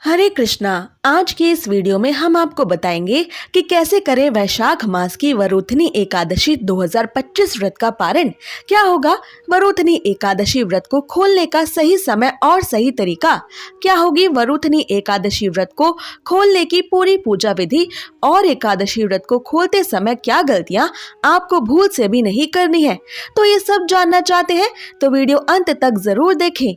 हरे कृष्णा। आज के इस वीडियो में हम आपको बताएंगे कि कैसे करें वैशाख मास की वरुथनी एकादशी 2025 व्रत का पारण। क्या होगा वरुथनी एकादशी व्रत को खोलने का सही समय और सही तरीका, क्या होगी वरुथनी एकादशी व्रत को खोलने की पूरी पूजा विधि और एकादशी व्रत को खोलते समय क्या गलतियां आपको भूल से भी नहीं करनी है। तो ये सब जानना चाहते हैं तो वीडियो अंत तक जरूर देखें।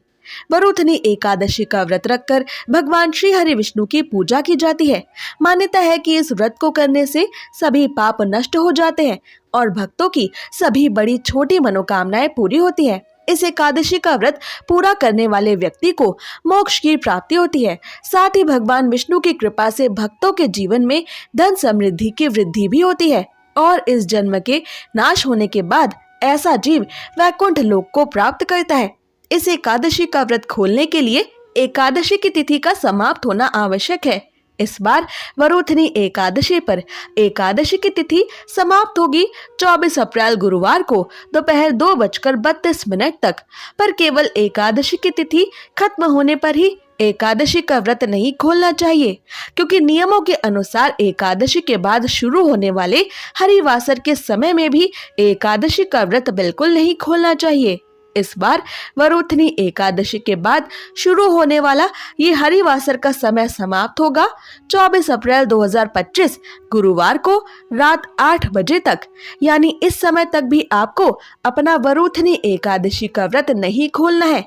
वरुथनी एकादशी का व्रत रखकर भगवान श्री हरि विष्णु की पूजा की जाती है। मान्यता है कि इस व्रत को करने से सभी पाप नष्ट हो जाते हैं और भक्तों की सभी बड़ी छोटी मनोकामनाएं पूरी होती है। इस एकादशी का व्रत पूरा करने वाले व्यक्ति को मोक्ष की प्राप्ति होती है। साथ ही भगवान विष्णु की कृपा से भक्तों के जीवन में धन समृद्धि की वृद्धि भी होती है और इस जन्म के नाश होने के बाद ऐसा जीव वैकुंठ लोक को प्राप्त करता है। इस एकादशी का व्रत खोलने के लिए एकादशी की तिथि का समाप्त होना आवश्यक है। इस बार वरुथनी एकादशी पर एकादशी की तिथि समाप्त होगी 24 अप्रैल गुरुवार को दोपहर 2:32 तक। पर केवल एकादशी की तिथि खत्म होने पर ही एकादशी का व्रत नहीं खोलना चाहिए, क्योंकि नियमों के अनुसार एकादशी के बाद शुरू होने वाले हरिवासर के समय में भी एकादशी का व्रत बिल्कुल नहीं खोलना चाहिए। इस बार वरुथनी एकादशी के बाद शुरू होने वाला ये हरिवासर का समय समाप्त होगा 24 अप्रैल 2025 गुरुवार को रात 8 बजे तक। यानी इस समय तक भी आपको अपना वरुथनी एकादशी का व्रत नहीं खोलना है।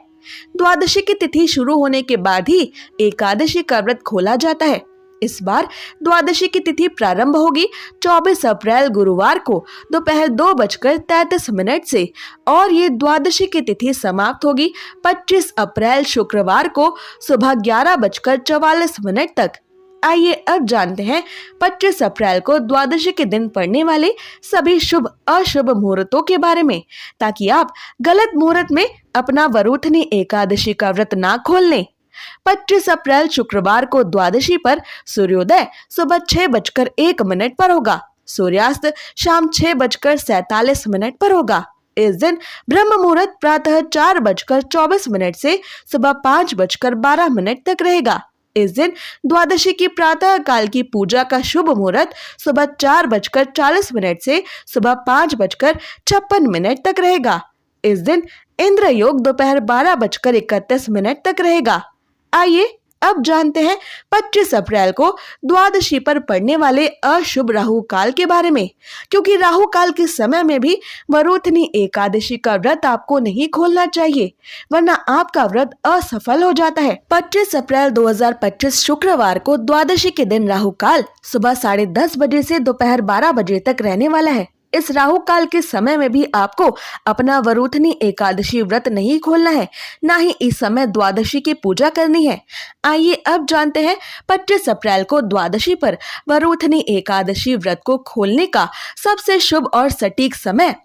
द्वादशी की तिथि शुरू होने के बाद ही एकादशी का व्रत खोला जाता है। इस बार द्वादशी की तिथि प्रारंभ होगी 24 अप्रैल गुरुवार को दोपहर 2:33 से और ये द्वादशी की तिथि समाप्त होगी 25 अप्रैल शुक्रवार को सुबह 11:44 तक। आइए अब जानते हैं 25 अप्रैल को द्वादशी के दिन पड़ने वाले सभी शुभ अशुभ मुहूर्तों के बारे में, ताकि आप गलत मुहूर्त में अपना वरुथनी एकादशी का व्रत ना खोल लें। 25 अप्रैल शुक्रवार को द्वादशी पर सूर्योदय सुबह 6:01 पर होगा। सूर्यास्त शाम 6:47 पर होगा। इस दिन ब्रह्म मुहूर्त प्रातः 4:24 से सुबह 5:12 तक रहेगा। इस दिन द्वादशी की प्रातः काल की पूजा का शुभ मुहूर्त सुबह 4:40 से सुबह 5:56 तक रहेगा। इस दिन इंद्र योग दोपहर 12:31 तक रहेगा। आइए अब जानते हैं 25 अप्रैल को द्वादशी पर पड़ने वाले अशुभ राहु काल के बारे में, क्योंकि राहु काल के समय में भी वरुथनी एकादशी का व्रत आपको नहीं खोलना चाहिए, वरना आपका व्रत असफल हो जाता है। 25 अप्रैल 2025 शुक्रवार को द्वादशी के दिन राहु काल सुबह 10:30 बजे से दोपहर 12 बजे तक रहने वाला है। इस राहु काल के समय में भी आपको अपना वरुथनी एकादशी व्रत नहीं खोलना है, ना ही इस समय द्वादशी की पूजा करनी है। आइए अब जानते हैं 25 अप्रैल को द्वादशी पर वरुथनी एकादशी व्रत को खोलने का सबसे शुभ और सटीक समय।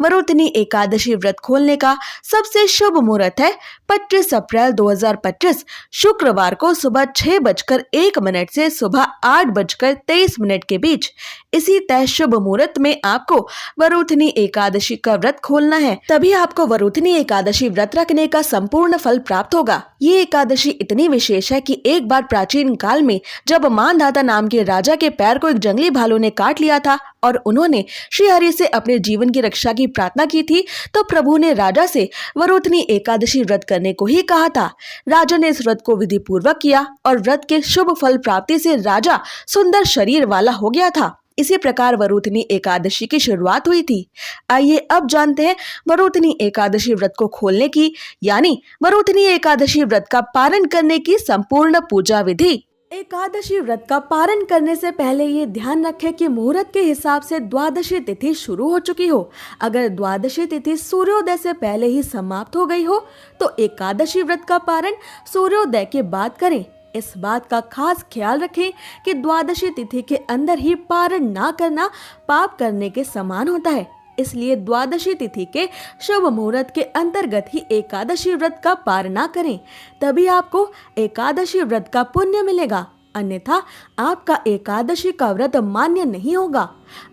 वरुथनी एकादशी व्रत खोलने का सबसे शुभ मुहूर्त है 25 अप्रैल 2025 शुक्रवार को सुबह 6:01 से सुबह 8:23 के बीच। इसी तय शुभ मुहूर्त में आपको वरुथनी एकादशी का व्रत खोलना है, तभी आपको वरुथनी एकादशी व्रत रखने का संपूर्ण फल प्राप्त होगा। ये एकादशी इतनी विशेष है कि एक बार प्राचीन काल में जब मानधाता नाम के राजा के पैर को एक जंगली भालू ने काट लिया था और उन्होंने श्री हरि से अपने जीवन की रक्षा की प्रार्थना की थी, तो प्रभु ने राजा से वरुथनी एकादशी व्रत करने को ही कहा था। राजा ने इस व्रत को विधि पूर्वक किया और व्रत के शुभ फल प्राप्ति से राजा सुंदर शरीर वाला हो गया था। इसी प्रकार वरुथनी एकादशी की शुरुआत हुई थी। आइए अब जानते हैं वरुथनी एकादशी व्रत को खोलने की, यानी वरुथनी एकादशी व्रत का पारण करने की संपूर्ण पूजा विधि। एकादशी व्रत का पारण करने से पहले ये ध्यान रखें कि मुहूर्त के हिसाब से द्वादशी तिथि शुरू हो चुकी हो। अगर द्वादशी तिथि सूर्योदय से पहले ही समाप्त हो गई हो तो एकादशी व्रत का पारण सूर्योदय के बाद करें। इस बात का खास ख्याल रखें कि द्वादशी तिथि के अंदर ही पारण ना करना पाप करने के समान होता है। इसलिए द्वादशी तिथि के शुभ मुहूर्त के अंतर्गत ही एकादशी व्रत का पारण करें, तभी आपको एकादशी व्रत का पुण्य मिलेगा। अन्यथा आपका एकादशी का व्रत मान्य नहीं होगा।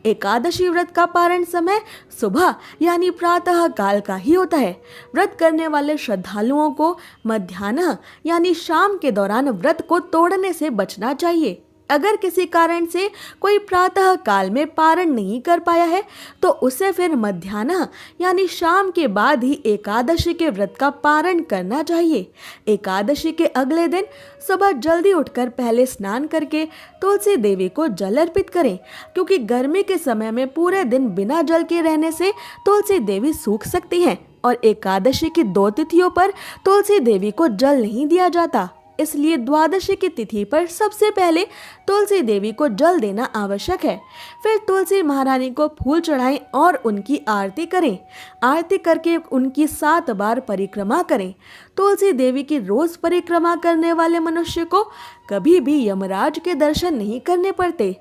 एकादशी व्रत का पारण समय सुबह यानी प्रातः काल का ही होता है। व्रत करने वाले श्रद्धालुओं को मध्याह्न यानी शाम के दौरान व्रत को तोड़ने से बचना चाहिए। अगर किसी कारण से कोई प्रातः काल में पारण नहीं कर पाया है तो उसे फिर मध्याह्न यानी शाम के बाद ही एकादशी के व्रत का पारण करना चाहिए। एकादशी के अगले दिन सुबह जल्दी उठकर पहले स्नान करके तुलसी देवी को जल अर्पित करें, क्योंकि गर्मी के समय में पूरे दिन बिना जल के रहने से तुलसी देवी सूख सकती हैं और एकादशी की 2 तिथियों पर तुलसी देवी को जल नहीं दिया जाता। इसलिए द्वादशी की तिथि पर सबसे पहले तुलसी देवी को जल देना आवश्यक है। फिर तुलसी महारानी को फूल चढ़ाएं और उनकी आरती करें। आरती करके उनकी 7 बार परिक्रमा करें। तुलसी देवी की रोज परिक्रमा करने वाले मनुष्य को कभी भी यमराज के दर्शन नहीं करने पड़ते।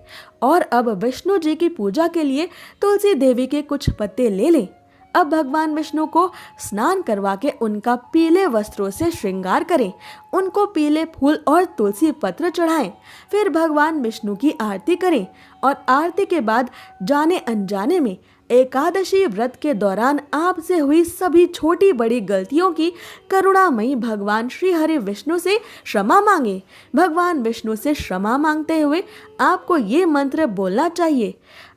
और अब विष्णु जी की पूजा के लिए तुलसी देवी के कुछ पत्ते ले लें। अब भगवान विष्णु को स्नान करवा के उनका पीले वस्त्रों से श्रृंगार करें, उनको पीले फूल और तुलसी पत्र चढ़ाएं। फिर भगवान विष्णु की आरती करें और आरती के बाद जाने अनजाने में एकादशी व्रत के दौरान आपसे हुई सभी छोटी बड़ी गलतियों की करुणामयी भगवान श्री हरि विष्णु से क्षमा मांगे। भगवान विष्णु से क्षमा मांगते हुए आपको ये मंत्र बोलना चाहिए।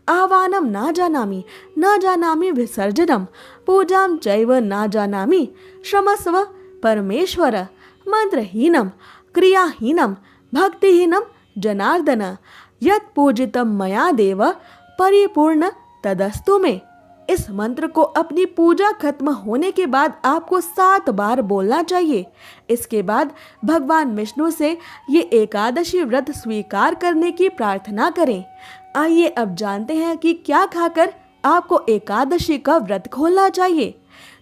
आवानम न जानामि विसर्जनम पूजाम चैव न जानामि क्षमस्व परमेश्वर मंत्रहीनम क्रियाहीनम भक्तिहीनम जनार्दन यत् पूजितम मया देव परिपूर्ण तदस्तु में। इस मंत्र को अपनी पूजा खत्म होने के बाद आपको 7 बार बोलना चाहिए। इसके बाद भगवान विष्णु से ये एकादशी व्रत स्वीकार करने की प्रार्थना करें। आइए अब जानते हैं कि क्या खाकर आपको एकादशी का व्रत खोलना चाहिए।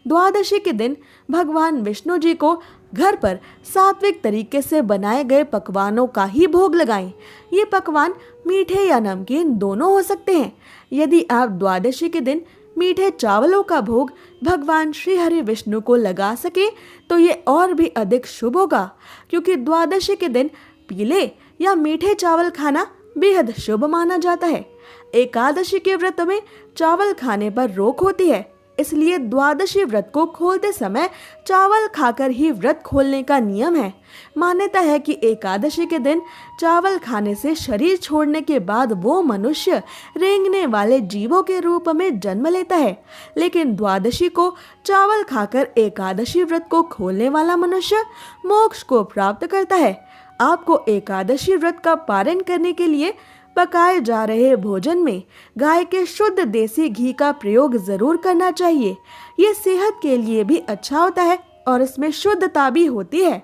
द्वादशी के दिन भगवान विष्णु जी को घर पर सात्विक तरीके से बनाए गए पकवानों का ही भोग लगाएं। ये पकवान मीठे या नमकीन दोनों हो सकते हैं। यदि आप द्वादशी के दिन मीठे चावलों का भोग भगवान श्री हरि विष्णु को लगा सके तो ये और भी अधिक शुभ होगा, क्योंकि द्वादशी के दिन पीले या मीठे चावल खाना बेहद शुभ माना जाता है। एकादशी के व्रत में चावल खाने पर रोक होती है, इसलिए द्वादशी व्रत को खोलते समय चावल खाकर ही व्रत खोलने का नियम है। मान्यता है कि एकादशी के दिन चावल खाने से शरीर छोड़ने के बाद वो मनुष्य रेंगने वाले जीवों के रूप में जन्म लेता है, लेकिन द्वादशी को चावल खाकर एकादशी व्रत को खोलने वाला मनुष्य मोक्ष को प्राप्त करता है। आपको एकादशी व्रत का पारण करने के लिए पकाए जा रहे भोजन में गाय के शुद्ध देसी घी का प्रयोग जरूर करना चाहिए। ये सेहत के लिए भी अच्छा होता है और इसमें शुद्धता भी होती है।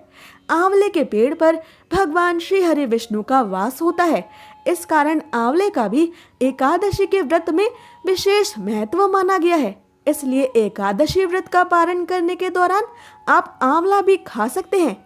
आंवले के पेड़ पर भगवान श्री हरि विष्णु का वास होता है। इस कारण आंवले का भी एकादशी के व्रत में विशेष महत्व माना गया है। इसलिए एकादशी व्रत का पारण करने के दौरान आप आंवला भी खा सकते हैं।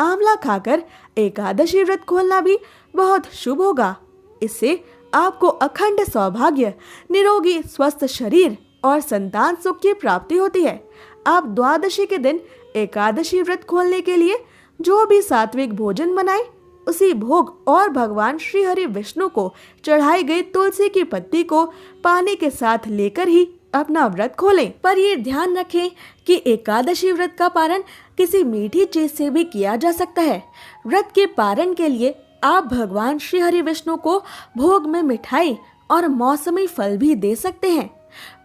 आंवला खाकर एकादशी व्रत खोलना भी बहुत शुभ होगा। इससे आपको अखंड सौभाग्य, निरोगी स्वस्थ शरीर और संतान सुख की प्राप्ति होती है। आप द्वादशी के दिन एकादशी व्रत खोलने के लिए जो भी सात्विक भोजन बनाएं, उसी भोग और भगवान श्री हरि विष्णु को चढ़ाई गई तुलसी की पत्ती को पानी के साथ लेकर ही अपना व्रत खोलें। पर ये ध्यान रखें कि एकादशी व्रत का पारण किसी मीठी चीज से भी किया जा सकता है। व्रत के पारण के लिए आप भगवान श्री हरि विष्णु को भोग में मिठाई और मौसमी फल भी दे सकते हैं।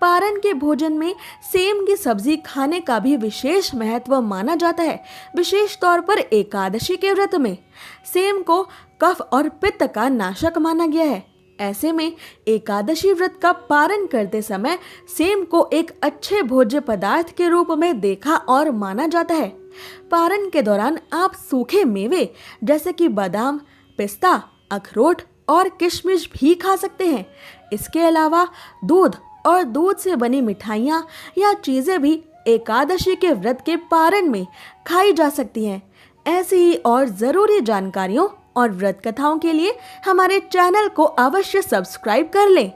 पारण के भोजन में सेम की सब्जी खाने का भी विशेष महत्व माना जाता है। विशेष तौर पर एकादशी के व्रत में सेम को कफ और पित्त का नाशक माना गया है। ऐसे में एकादशी व्रत का पारण करते समय सेम को एक अच्छे भोज्य पदार्थ के रूप में देखा और माना जाता है। पारण के दौरान आप सूखे मेवे जैसे कि बादाम, पिस्ता, अखरोट और किशमिश भी खा सकते हैं। इसके अलावा दूध और दूध से बनी मिठाइयाँ या चीजें भी एकादशी के व्रत के पारण में खाई जा सकती हैं। ऐसी ही और जरूरी जानकारियों और व्रत कथाओं के लिए हमारे चैनल को अवश्य सब्सक्राइब कर लें।